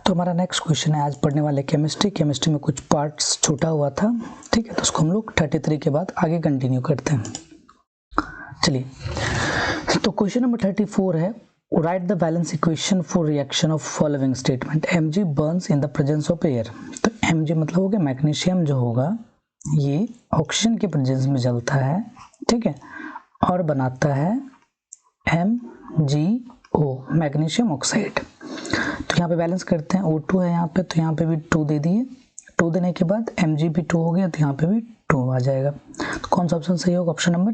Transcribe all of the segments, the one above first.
तो हमारा next question है, आज पढ़ने वाले केमिस्ट्री में कुछ पार्ट्स छूटा हुआ था, ठीक है, तो उसको हम लोग 33 के बाद आगे कंटिन्यू करते हैं। चलिए, तो क्वेश्चन नंबर 34 है, right the balance equation for reaction of following statement, Mg Burns in the presence of air. तो Mg मतलब हो गया मैग्नीशियम जो होगा ये ऑक्सीजन के प्रेजेंस में जलता है, ठीक है, और बनाता है MgO मैग्नीशियम ऑक्साइड। तो यहाँ पे बैलेंस करते हैं, O2 है यहाँ पे, तो यहाँ पे भी 2 दे दिए, 2 देने के बाद Mg भी 2 हो गया, तो यहाँ पे भी 2 आ जाएगा। तो कौन सा ऑप्शन सही होगा? ऑप्शन नंबर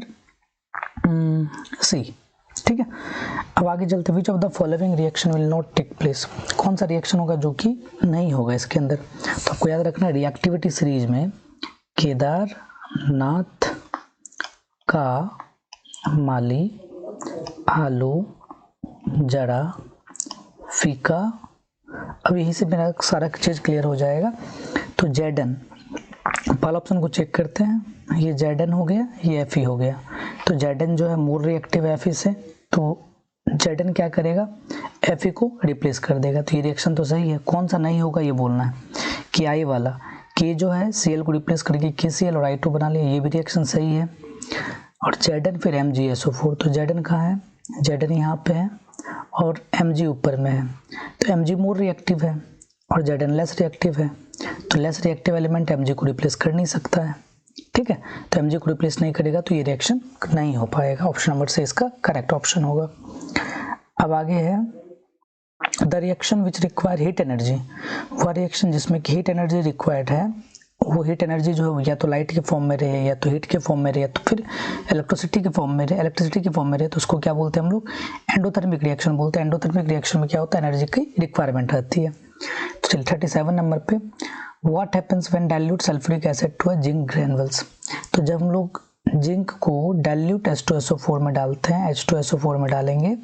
सी, ठीक है। अब आगे चलते, which of the following reaction will not take place, कौन सा रिएक्शन होगा जो कि नहीं होगा इसके अंदर। तो आपको याद रखना है रिएक्टिविटी सीरीज में केदारनाथ का माली, आलू, जड़ा, फीका। अब यहीं से मेरा सारा चीज क्लियर हो जाएगा। तो Zn, पहला ऑप्शन को चेक करते हैं, ये Zn हो गया, ये Fe हो गया। तो Zn जो है मोर रिएक्टिव Fe से, तो Zn क्या करेगा, Fe को रिप्लेस कर देगा। तो ये रिएक्शन तो सही है। कौन सा नहीं होगा ये बोलना है, कि I वाला K जो है Cl को रिप्लेस करके KCl और I2 बना लिया, ये भी रिएक्शन सही है। और Zn फिर MgSO4, तो Zn कहाँ है, Zn यहाँ पे है और Mg ऊपर में है, तो Mg मोर रिएक्टिव है और Zn लेस रिएक्टिव है। तो लेस रिएक्टिव एलिमेंट Mg को रिप्लेस कर नहीं सकता है, ठीक है। तो Mg को रिप्लेस नहीं करेगा तो ये रिएक्शन नहीं हो पाएगा। ऑप्शन नंबर से इसका करेक्ट ऑप्शन होगा। अब आगे है the reaction which require heat energy, वह रिएक्शन जिसमें हीट एनर्जी रिक्वायर्ड है, वो हीट एनर्जी जो है या तो लाइट के फॉर्म में रहे, या तो हीट के फॉर्म में रहे, या तो फिर इलेक्ट्रिसिटी के फॉर्म में रहे, तो उसको क्या बोलते हैं हम लोग, एंडोथर्मिक रिएक्शन बोलते हैं। एंडोथर्मिक रिएक्शन में क्या होता है, एनर्जी की रिक्वायरमेंट रहती है। तो चलिए 37 नंबर पे, what happens when dilute sulphuric acid to a zinc granules. तो जब हम लोग जिंक को डाइल्यूट H2SO4 में डालते हैं, H2SO4 में डालेंगे,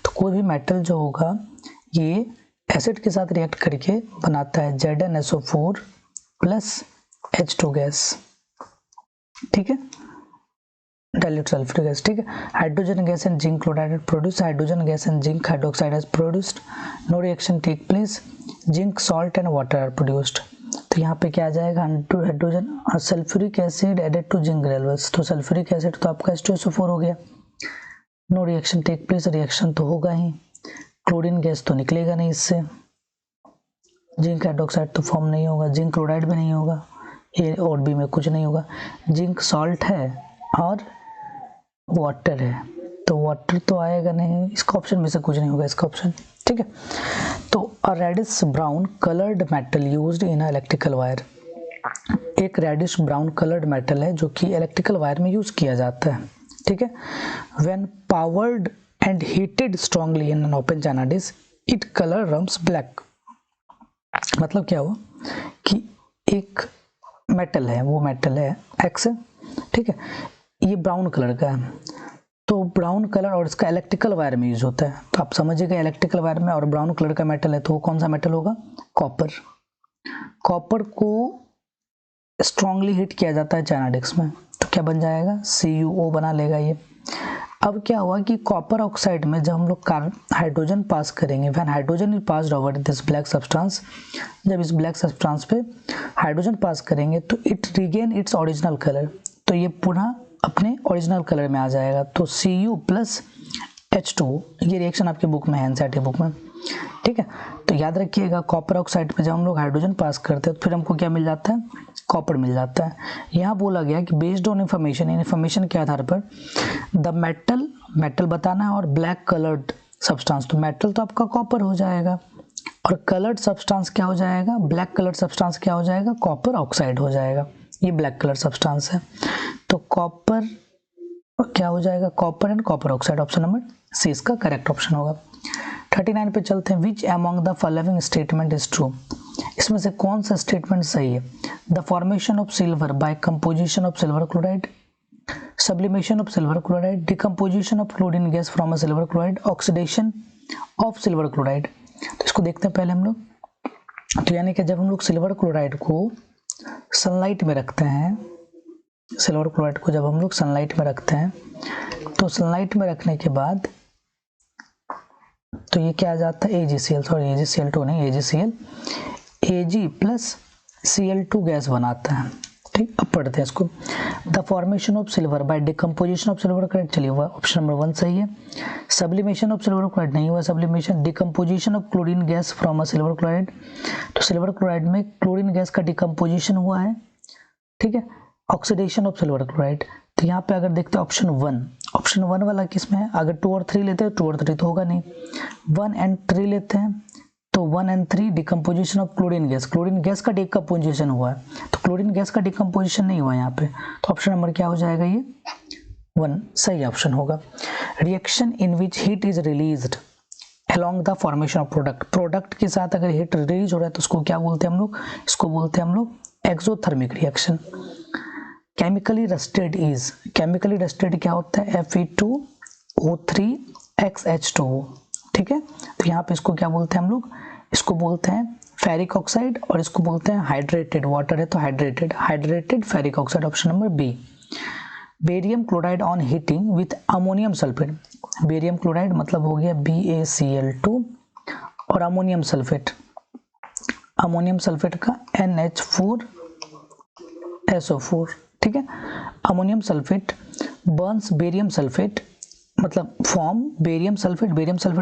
तो कोई भी मेटल जो होगा ये एसिड के साथ रिएक्ट करके बनाता है ZnSO4 प्लस H2 गैस, ठीक है, डाइल्यूट सल्फ्यूरिक एसिड, ठीक है। Hydrogen gas and zinc chloride produce, hydrogen gas and zinc hydroxide has produced, no reaction take place, zinc salt and water are produced. तो यहाँ पे क्या आ जाएगा, हाइड्रोजन और sulphuric acid added to zinc granules. तो सल्फ्यूरिक एसिड तो आपका H2SO4 हो गया, no reaction take place, reaction तो होगा ही, क्लोरीन गैस तो निकलेगा नहीं इससे, जिंक हाइड्रोक्साइड तो फॉर्म नहीं होगा, जिंक क्लोराइड भी नहीं होगा, ए और बी में कुछ नहीं होगा, जिंक सॉल्ट है और वाटर है, तो वाटर तो आएगा नहीं, इसका ऑप्शन में से कुछ नहीं होगा इसका ऑप्शन, ठीक है। तो a reddish brown coloured metal used in a electrical wire, एक रेडिश ब्राउन कलर्ड मेटल है जो कि इलेक्ट्रिकल वायर में यूज किया जाता है, ठीक है। When powdered and heated strongly in an open china dish it colour turns black. मतलब क्या हुआ कि एक मेटल है, वो मेटल है X, ठीक है, ये ब्राउन कलर का है, तो ब्राउन कलर और इसका इलेक्ट्रिकल वायर में यूज होता है। तो आप समझिएगा इलेक्ट्रिकल वायर में और ब्राउन कलर का मेटल है, तो वो कौन सा मेटल होगा, कॉपर। कॉपर को स्ट्रांगली हीट किया जाता है चाइना डिश में, तो क्या बन जाएगा, CuO बना लेगा ये। अब क्या हुआ कि कॉपर ऑक्साइड में जब हम लोग हाइड्रोजन पास करेंगे, when hydrogen is passed over this black substance, जब इस ब्लैक सब्सटेंस पे हाइड्रोजन पास करेंगे तो it regain its original colour, तो ये पुनः अपने ओरिजिनल कलर में आ जाएगा। तो Cu प्लस H2, ये रिएक्शन आपके बुक में है, एनसीईआरटी बुक में, ठीक है। तो याद रखिएगा कॉपर ऑक्साइड पे जब हम लोग हाइड्रोजन पास करते हैं तो फिर हमको क्या मिल जाता है, कॉपर मिल जाता है। यहाँ बोला गया कि बेस्ड ऑन इन्फॉर्मेशन के आधार पर द मेटल बताना है और ब्लैक कलर्ड सब्सटेंस, तो मेटल तो आपका कॉपर हो जाएगा और कलर्ड सब्सटेंस क्या हो जाएगा, ब्लैक कलर्ड सब्सटेंस क्या हो जाएगा, कॉपर ऑक्साइड हो जाएगा। ये ब्लैक कलर सब्सटेंस है, तो कॉपर क्या हो जाएगा, copper and copper oxide. Option number C इसका करेक्ट ऑप्शन होगा। 39 पे चलते हैं, which among the following statement is true, इसमें से कौन सा स्टेटमेंट सही है। The formation of silver by composition of silver chloride, sublimation of silver chloride, decomposition of chlorine gas from a silver chloride, oxidation of silver chloride। तो इसको देखते हैं पहले हम लोग। तो यानी कि जब हम लोग सिल्वर क्लोराइड को सनलाइट में रखते हैं, सिल्वर क्लोराइड को जब हम लोग सनलाइट में रखते हैं, तो सनलाइट में रखने के बाद तो ये क्या आ जाता है AgCl, सॉरी AgCl2 नहीं, AgCl, Ag plus Cl2 gas बनाता है। ठीक, अब पढ़ते हैं इसको। The formation of silver by decomposition of silver chloride, चलिए ऑप्शन नंबर 1 सही है। सब्लिमेशन ऑफ सिल्वर क्लोराइड नहीं हुआ, sublimation. Decomposition of chlorine gas from a silver chloride, तो सिल्वर क्लोराइड में क्लोरीन गैस का डिकम्पोजिशन हुआ है। ठीक है, ऑक्सीडेशन ऑफ सिल्वर क्लोराइड, तो यहाँ पे अगर देखते हैं ऑप्शन 1 वाला किसमें है, अगर 2 और 3 लेते हैं, 2 और 3 तो होगा नहीं, 1 एंड 3 लेते हैं तो 1 and 3 decomposition of chlorine gas का डिकम्पोजिशन हुआ है, तो क्लोरीन गैस का डिकम्पोजिशन नहीं हुआ यहाँ पे, तो ऑप्शन नंबर क्या हो जाएगा, ये 1 सही ऑप्शन होगा। Reaction in which heat is released along the formation of product के साथ अगर हीट रिलीज हो रहा है तो उसको क्या बोलते हैं हम लोग, इसको बोलते हैं हम लोग एक्सोथर्मिक रिएक्शन। केमिकली रस्टेड क्या होता है, Fe2O3XH2O। ठीक है, तो यहाँ पे इसको क्या बोलते हैं हम लोग, इसको बोलते हैं फेरिक ऑक्साइड, और इसको बोलते हैं हाइड्रेटेड, वाटर है तो hydrated ferric oxide, option number B. Barium chloride on heating with ammonium sulphate, barium chloride मतलब हो गया BaCl2 और अमोनियम सल्फेट का NH4SO4। ठीक है, ammonium sulphate Burns barium sulphate, मतलब फॉर्म बेरियम सल्फेट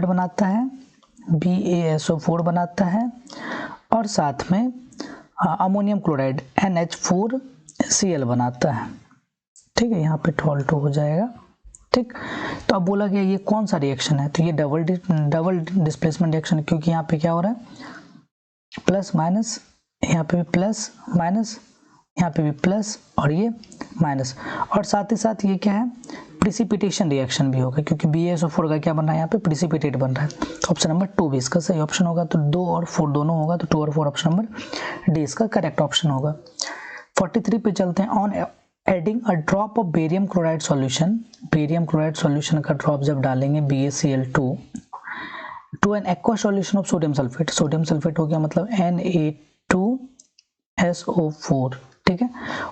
बनाता है, BaSO4 बनाता है, और साथ में अमोनियम क्लोराइड NH4Cl बनाता है। ठीक है, यहाँ पे 2 हो जाएगा। ठीक, तो अब बोला गया ये कौन सा रिएक्शन है, तो ये डबल डिस्प्लेसमेंट रिएक्शन, क्योंकि यहाँ पे क्या हो रहा है, प्लस माइनस, यहाँ पे भी प्लस माइनस, यहाँ पे भी प्लस और ये माइनस, और साथ ही साथ ये क्या है, प्रिसिपिटेशन रिएक्शन भी होगा, क्योंकि BaSO4 का क्या बन रहा है, यहाँ पे प्रिसिपिटेट बन रहा है, तो ऑप्शन नंबर 2 भी इसका सही ऑप्शन होगा। तो 2 और 4 दोनों होगा, तो 2 और 4 ऑप्शन नंबर डी इसका करेक्ट ऑप्शन होगा। 43 पे चलते हैं। On adding a drop of barium chloride solution का ड्रॉप जब डालेंगे BaCl2 to an aqua solution of sodium sulphate हो गया मतलब Na2SO4। ठीक है,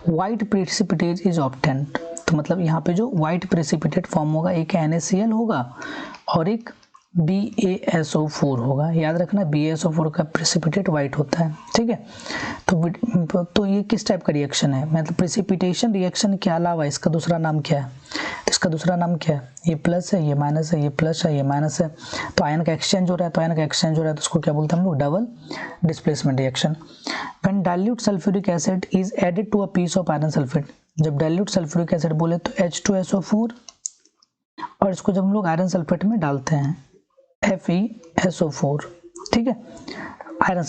व्हाइट प्रेसिपिटेट इज ऑब्टेन्ड, तो मतलब यहाँ पे जो व्हाइट प्रेसिपिटेट फॉर्म होगा, एक NaCl होगा और एक BaSO4 होगा। याद रखना BaSO4 का प्रेसिपिटेट व्हाइट होता है। ठीक है, तो ये किस टाइप का रिएक्शन है, मतलब प्रेसिपिटेशन रिएक्शन के अलावा इसका दूसरा नाम क्या है, तो इसका दूसरा नाम क्या है, ये प्लस है, ये माइनस है, ये प्लस है, ये माइनस है, तो आयन का एक्सचेंज हो रहा है, तो उसको क्या बोलते हैं हम लोग, double displacement reaction. When dilute sulphuric acid is added to a piece of iron sulphate, जब डाइल्यूट सल्फ्यूरिक एसिड बोले तो H2SO4, और इसको जब हम लोग आयरन सल्फेट में डालते हैं FeSO4। ठीक है, आयरन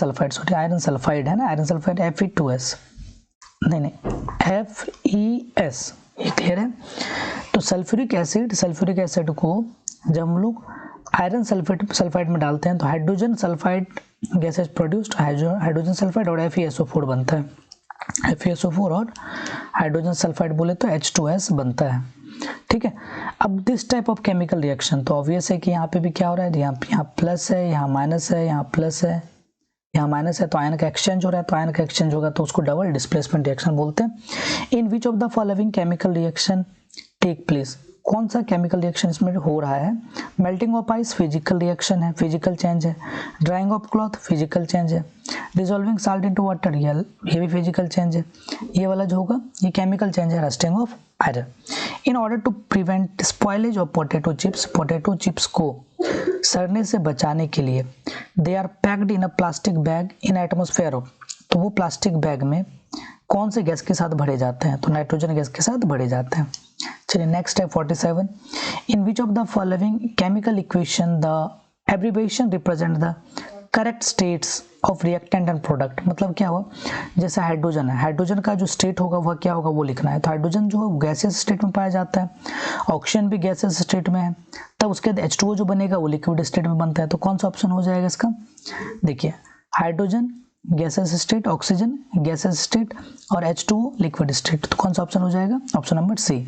सल्फाइड है ना, आयरन सल्फाइड Fe2S नहीं FeS, ये क्लियर है। तो सल्फ्यूरिक एसिड को जब हम लोग आयरन सल्फाइड में डालते हैं तो hydrogen sulphide gas is produced, hydrogen sulphide और FeSO4 बनता है, FeSO4 और हाइड्रोजन सल्फाइड बोले तो H2S बनता है। ठीक है, अब this type of chemical reaction, तो ऑब्वियस है कि यहाँ पे भी क्या हो रहा है, यहाँ प्लस है, यहाँ माइनस है, यहाँ प्लस है, यहाँ माइनस है, तो आयन का एक्सचेंज हो रहा है, तो आयन का एक्सचेंज होगा तो उसको डबल डिस्प्लेसमेंट रिएक्शन बोलते हैं। In which of the following chemical reaction take place, कौन सा केमिकल रिएक्शन इसमें हो रहा है, melting of ice physical reaction है, फिजिकल चेंज है, drying of cloth physical change है, डिसॉल्विंग साल्ट इनटू वाटर ये भी फिजिकल चेंज है, ये वाला जो होगा ये केमिकल चेंज है, rusting of iron. In order to prevent spoilage of potato chips को सड़ने से बचाने के लिए they are packed in a plastic bag in atmosphere of, तो वो प्लास्टिक बैग में कौन से गैस के साथ भरे जाते हैं, तो नाइट्रोजन गैस के साथ भरे जाते हैं। चलिए नेक्स्ट है 47। In which of the following chemical equation the abbreviation represent the correct states of reactant and product, मतलब क्या हुआ, जैसे हाइड्रोजन है, हाइड्रोजन का जो स्टेट होगा वह क्या होगा वो लिखना है, तो हाइड्रोजन जो है गैसियस स्टेट में पाया जाता है, ऑक्सीजन भी गैसियस स्टेट में है, तब उसके बाद H2O जो बनेगा वो लिक्विड स्टेट में बनता है, तो कौन सा ऑप्शन हो जाएगा इसका, देखिए hydrogen gases state, oxygen gases state और H2O लिक्विड स्टेट, तो कौन सा ऑप्शन हो जाएगा, option number C.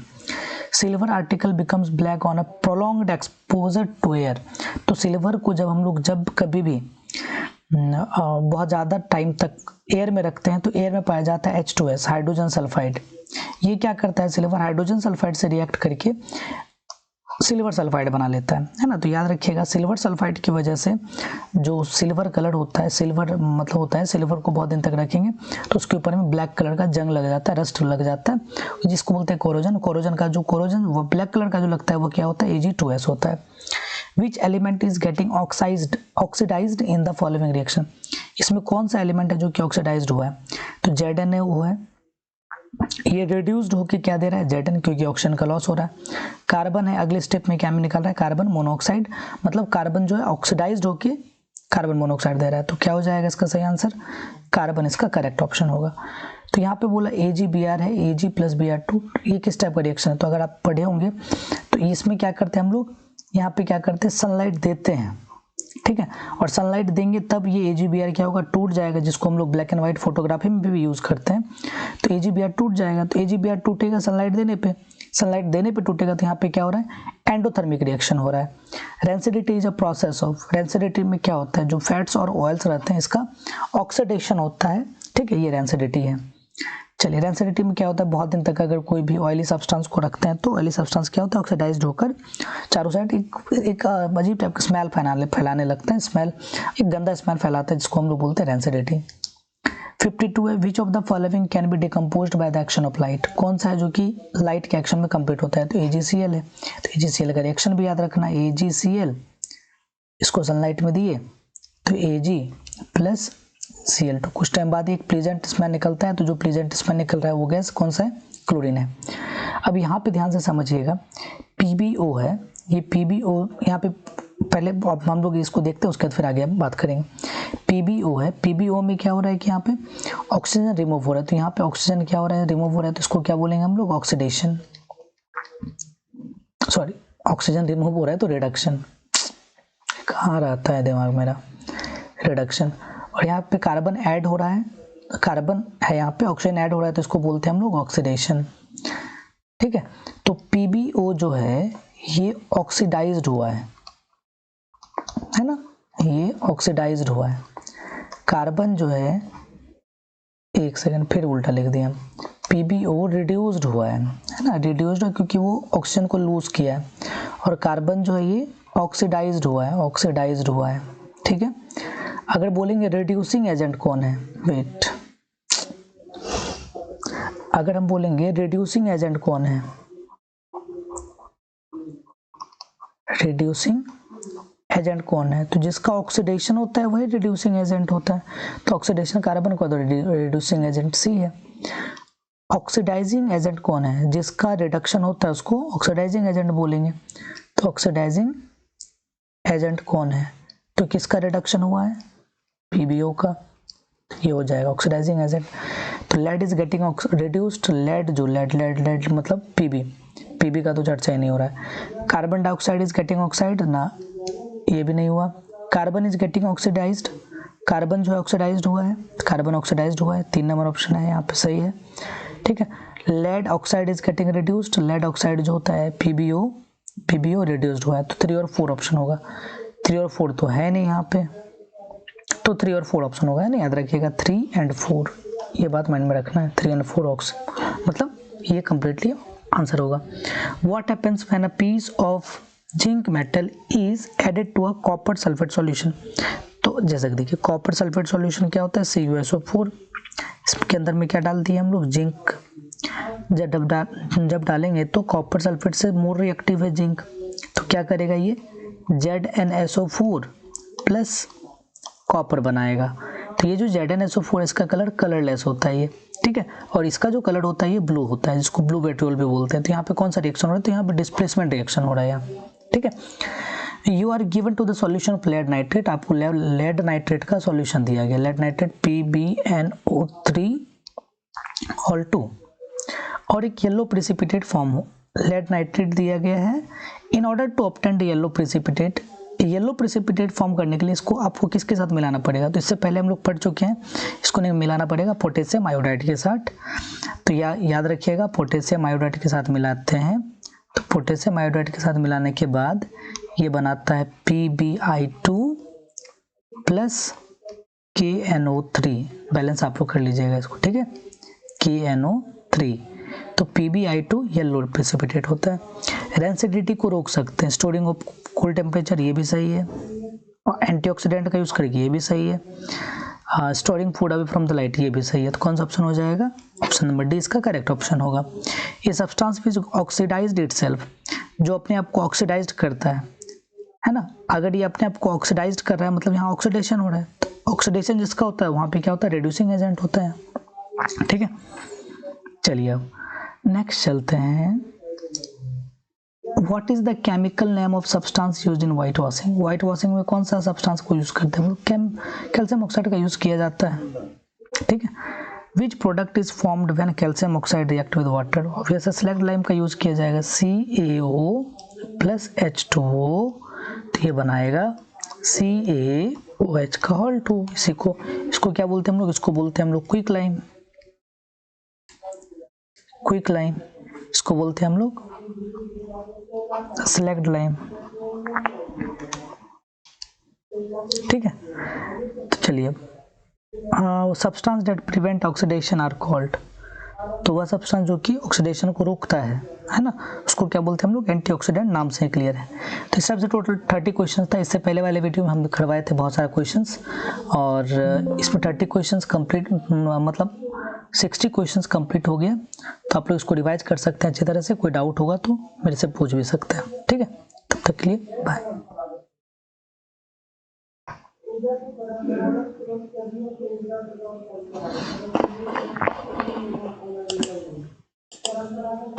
Silver article becomes black on a prolonged exposure to air, तो सिल्वर को जब कभी भी बहुत ज़्यादा टाइम तक एयर में रखते हैं तो एयर में पाया जाता है H2S हाइड्रोजन सल्फाइड। ये क्या करता है, सिल्वर हाइड्रोजन सल्फाइड से रिएक्ट करके सिल्वर सल्फाइड बना लेता है ना। तो याद रखिएगा सिल्वर सल्फाइड की वजह से जो सिल्वर कलर होता है, सिल्वर मतलब होता है सिल्वर को बहुत दिन तक रखेंगे तो उसके ऊपर में ब्लैक कलर का जंग लग जाता है, रस्ट लग जाता है, जिसको बोलते हैं कोरोजन। कोरोजन का जो कोरोजन वो ब्लैक कलर का जो लगता है वो क्या होता है, Ag2S होता है। Which element is getting oxidised in the following reaction, इसमें कौन सा एलिमेंट है जो कि ऑक्सीडाइज्ड हुआ है, तो ZnO है, ये रिड्यूस्ड होके क्या दे रहा है, Zn, क्योंकि ऑक्सीजन का लॉस हो रहा है। कार्बन है, अगले स्टेप में क्या में निकल रहा है, कार्बन मोनोऑक्साइड, मतलब कार्बन जो है ऑक्सीडाइज्ड होके कार्बन मोनोऑक्साइड दे रहा है। तो क्या हो जाएगा इसका सही आंसर, कार्बन इसका करेक्ट ऑप्शन होगा। तो यहाँ पे बोला AgBr है, Ag + Br2, ये किस टाइप का रिएक्शन है, तो अगर आप पढ़े होंगे तो इसमें क्या करते हैं हम लोग, यहाँ पे क्या करते हैं, सनलाइट देते हैं, ठीक है, और सनलाइट देंगे तब ये AgBr क्या होगा, टूट जाएगा, जिसको हम लोग ब्लैक एंड व्हाइट फोटोग्राफी में भी यूज़ करते हैं। तो AgBr टूट जाएगा, तो AgBr टूटेगा सनलाइट देने पे, सनलाइट देने पे टूटेगा, तो यहाँ पे क्या हो रहा है, एंडोथर्मिक रिएक्शन हो रहा है। Rancidity is a process of, rancidity में क्या होता है, जो फैट्स और ऑयल्स रहते हैं इसका ऑक्सीडेशन होता है, ठीक है, ये रेंसिडिटी है। चलिए रेंसिडिटी में क्या होता है, बहुत दिन तक अगर कोई भी ऑयली सब्सटेंस को रखते हैं तो ऑयली सब्सटेंस क्या होता है, ऑक्सीडाइज्ड होकर चारों साइड एक अजीब टाइप का स्मेल फैलाने लगता है, स्मेल एक गंदा स्मेल फैलाता है, जिसको हम लोग बोलते हैं रेंसिडिटी। 52 है, विच of the following can be decomposed by the action of light, कौन सा है जो कि लाइट के एक्शन में कंप्लीट होता है, तो AgCl है। तो AgCl का रिएक्शन भी याद रखना, AgCl, इसको सनलाइट में दिए तो Ag + Cl2, कुछ टाइम बाद एक प्लीजेंट स्मेल निकलता है, तो जो प्लीजेंट स्मेल निकल रहा है वो गैस कौन सा है, क्लोरीन है। अब यहाँ पे ध्यान से समझिएगा, PbO है, ये PbO यहाँ पे पहले हम लोग इसको देखते हैं, उसके बाद फिर आगे हम बात करेंगे। PbO है, PbO में क्या हो रहा है कि यहाँ पे ऑक्सीजन रिमूव हो रहा है, तो यहाँ पे ऑक्सीजन क्या हो रहा है, रिमूव हो रहा है, तो इसको क्या बोलेंगे हम लोग, ऑक्सीडेशन, सॉरी ऑक्सीजन रिमूव हो रहा है तो रिडक्शन, कहाँ रहता है दिमाग मेरा, रिडक्शन। और यहाँ पे कार्बन ऐड हो रहा है, कार्बन है यहाँ पे, ऑक्सीजन ऐड हो रहा है, तो इसको बोलते हैं हम लोग ऑक्सीडेशन, ठीक है। तो PbO जो है ये ऑक्सीडाइज्ड हुआ है ना, ये ऑक्सीडाइज्ड हुआ है। कार्बन जो है, एक सेकंड फिर उल्टा लिख दिया, PbO रिड्यूस्ड हुआ है ना, रिड्यूस्ड है क्योंकि वो ऑक्सीजन को लूज किया है, और कार्बन जो है ये ऑक्सीडाइज्ड हुआ है, ऑक्सीडाइज्ड हुआ है, ठीक है। अगर बोलेंगे रिड्यूसिंग एजेंट कौन है, वेट, अगर हम बोलेंगे रिड्यूसिंग एजेंट कौन है, रिड्यूसिंग एजेंट कौन है, तो जिसका ऑक्सीडेशन होता है वही रिड्यूसिंग एजेंट होता है, तो ऑक्सीडेशन कार्बन का, तो रिड्यूसिंग एजेंट C है। ऑक्सीडाइजिंग एजेंट कौन है, जिसका रिडक्शन होता है उसको ऑक्सीडाइजिंग एजेंट बोलेंगे, तो ऑक्सीडाइजिंग एजेंट कौन है, तो किसका रिडक्शन हुआ है, PbO का, ये हो जाएगा ऑक्सीडाइजिंग एजेंट। तो lead is getting reduced, lead जो लेड मतलब Pb का तो चर्चा ही नहीं हो रहा है। Carbon dioxide is getting oxide ना, ये भी नहीं हुआ। Carbon is getting oxidised, carbon जो है ऑक्सीडाइज्ड हुआ है, कार्बन ऑक्सीडाइज्ड हुआ है, 3 नंबर ऑप्शन है यहाँ पे सही है, ठीक है। Lead oxide is getting reduced, lead oxide जो होता है PbO रिड्यूस्ड हुआ है, तो 3 और 4 ऑप्शन होगा। 3 और 4 तो है नहीं यहाँ पे, तो 3 और 4 ऑप्शन होगा, नहीं याद रखिएगा 3 and 4, ये बात माइंड में रखना है, 3 and 4 ऑप्शन, मतलब ये कंप्लीटली आंसर होगा। What happens when a piece of zinc metal is added to a copper sulphate solution, तो जैसा कि देखिए कॉपर सल्फेट सॉल्यूशन क्या होता है, CuSO4, इसके अंदर में क्या डाल दिए हम लोग, जिंक, जब डालेंगे तो कॉपर सल्फेट से मोर रिएक्टिव है जिंक, तो क्या करेगा ये ZnSO4 प्लस कॉपर बनाएगा, तो ये जो ZnSO4 इसका कलर कलरलेस होता है ये, ठीक है, और इसका जो कलर होता है ये ब्लू होता है, जिसको ब्लू विट्रियोल भी बोलते हैं। तो यहाँ पे कौन सा रिएक्शन हो रहा है, तो यहाँ पे डिस्प्लेसमेंट रिएक्शन हो रहा है यहाँ, ठीक है। You are given to the solution of lead nitrate, आपको लेड नाइट्रेट का सॉल्यूशन दिया गया, लेड नाइट्रेट PbNO3 और एक येलो प्रेसिपिटेट फॉर्म हो, लेड नाइट्रेट दिया गया है। In order to obtain yellow precipitate form करने के लिए इसको आपको किसके साथ मिलाना पड़ेगा, तो इससे पहले हम लोग पढ़ चुके हैं, इसको नहीं मिलाना पड़ेगा पोटेशियम आयोडाइड के साथ, तो याद रखिएगा पोटेशियम आयोडाइड के साथ मिलाते हैं, तो पोटेशियम आयोडाइड के साथ मिलाने के बाद ये बनाता है PbI2 प्लस KNO3, बैलेंस आप लोग कर लीजिएगा इसको, ठीक है, KNO3, तो PbI2 येलो प्रेसिपिटेट होता है। रेंसिडिटी को रोक सकते हैं, स्टोरिंग ऑफ कूल टेम्परेचर, ये भी सही है। और एंटीऑक्सीडेंट का यूज करके, ये भी सही है। Storing food away from the light, ये भी सही है। तो कौन सा ऑप्शन हो जाएगा? ऑप्शन नंबर डी इसका करेक्ट ऑप्शन होगा। ये सब्सटेंस विच ऑक्सीडाइज्ड इटसेल्फ, जो अपने आप को ऑक्सीडाइज्ड करता है ना। अगर ये अपने आप को ऑक्सीडाइज्ड कर रहा है मतलब यहाँ ऑक्सीडेशन हो रहा है, तो ऑक्सीडेशन जिसका होता है वहाँ पे क्या होता है? रिड्यूसिंग एजेंट होता है। ठीक है, चलिए अब नेक्स्ट चलते हैं। What is the chemical name of substance used in white washing? White washing में कौन सा सब्सटेंस को यूज करते हैं? कैल्शियम ऑक्साइड का यूज किया जाता है। ठीक है, Which product is formed when calcium oxide react with water? Obviously select lime का यूज किया जाएगा, CaO plus H2O, तो ये बनाएगा CaOH का होल 2। इसको क्या बोलते हैं हम लोग? इसको बोलते हैं हम लोग क्विक लाइम। क्विक लाइम इसको बोलते हैं हम लोग सेलेक्ट लाइम। ठीक है, तो चलिए substance that prevent oxidation are called, तो वह सब्सटेंस जो कि ऑक्सीडेशन को रोकता है ना, उसको क्या बोलते हैं हम लोग? एंटीऑक्सीडेंट नाम से क्लियर है। तो इस सबसे टोटल 30 क्वेश्चन था। इससे पहले वाले वीडियो में हम करवाए थे बहुत सारे क्वेश्चंस, और इसमें 30 क्वेश्चंस कंप्लीट, मतलब 60 क्वेश्चंस कंप्लीट हो गया। तो आप लोग इसको रिवाइज कर सकते हैं अच्छी तरह से। कोई डाउट होगा तो मेरे से पूछ भी सकते हैं। ठीक है, तब तक के लिए बाय।